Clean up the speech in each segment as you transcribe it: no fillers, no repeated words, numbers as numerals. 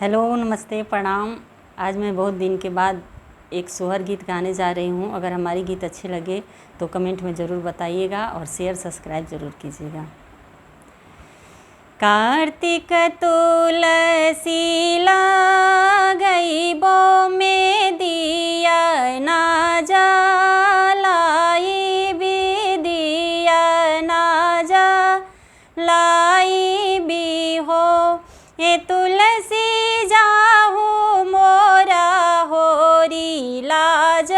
Hello, नमस्ते, प्रणाम। आज मैं बहुत दिन के बाद एक सोहर गीत गाने जा रही हूँ। अगर हमारी गीत अच्छे लगे तो कमेंट में ज़रूर बताइएगा और शेयर सब्सक्राइब ज़रूर कीजिएगा। कार्तिक तुलसी गई बो में दिया ना जलाई भी दिया ना जलाई भी हो ए तुलसी जाहू मोरा होरी लाज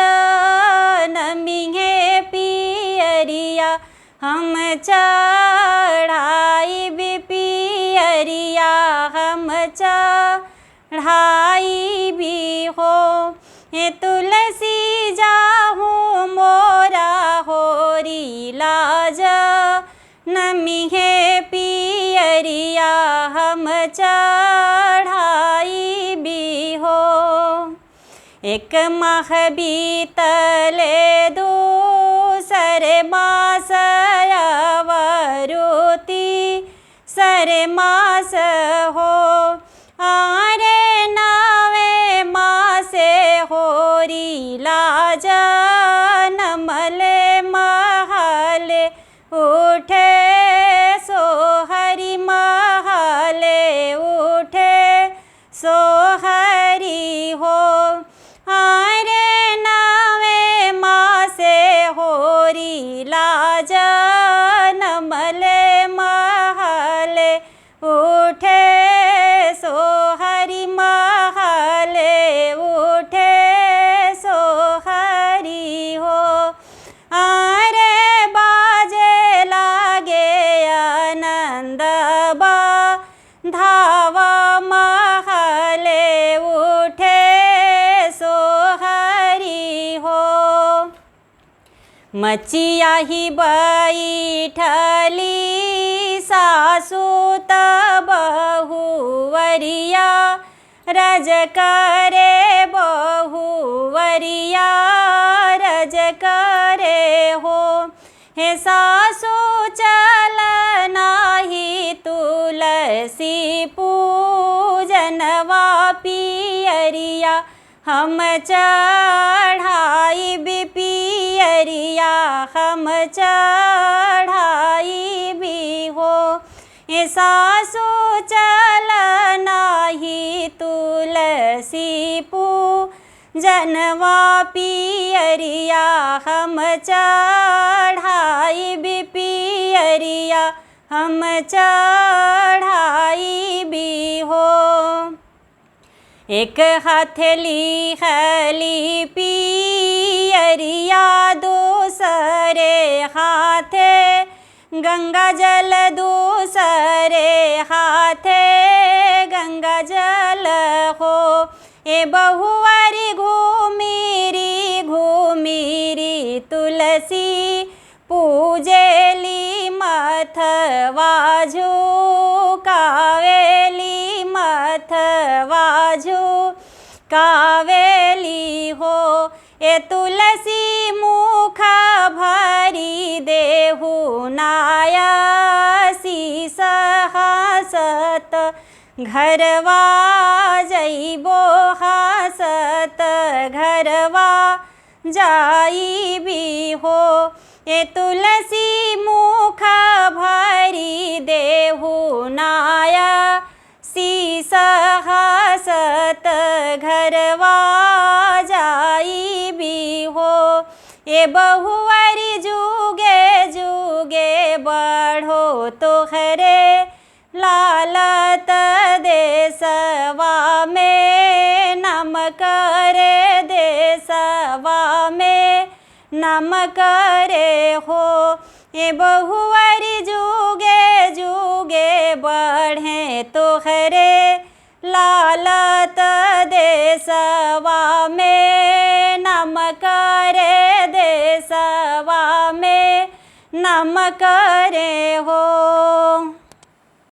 नमिहे पियरिया हम चढ़ाई भी पियरिया हम चढ़ाई भी हो ए तुलसी जाहू मोरा होरी लाज नमिहे पियरिया हम चढ़ाई भी हो। एक माह बीतले दूसरे मास अवरुति सरे मास हो आरे नवे मासे होरी लाज नमले महले उठे सोहरी महले उठे सोहरी हो आरे नवे मासे होरी लाज नमले महले उठे सोहरी महले उठे सोहरी हो आरे बाजे लागे आनंद बा धावा महले उठे सोहरी हो। मचिया ही बैठली सासु बहुवरिया रज करे बहुवरिया रज करे हो हे सासु चल नाही तुलसी पूजनवा पियरिया हम चढ़ाई भी पियरिया हम चढ़ाई भी हो ए सासु चल नाही तुलसी पूजनवा पियरिया हम चढ़ाई भी पियरिया हम चढ़ाई भी हो। एक हथेली हली पियरिया दूसरे हाथे गंगा जल दूसरे हाथे गंगा जल हो ए बहुवरी घूमिरी तुलसी पूजेली मथवा झुकावेली मथवा झुकावेली हो ए तुलसी मुख भरी देहु नाया शीस हसत घरवा जइबो हसत घरवा जाई भी हो ए तुलसी मुख भरी देहु नाया शीस हसत घरवा जाई भी हो ए बहुवरी जुगे जुगे बढ़ो तोहरे लालत देसवा में नम करे देसवा में नम करे हो ए बहुवरी जुगे जुगे बढ़े तोहरे लालत देसवा में नम करे देसवा में नम करे हो।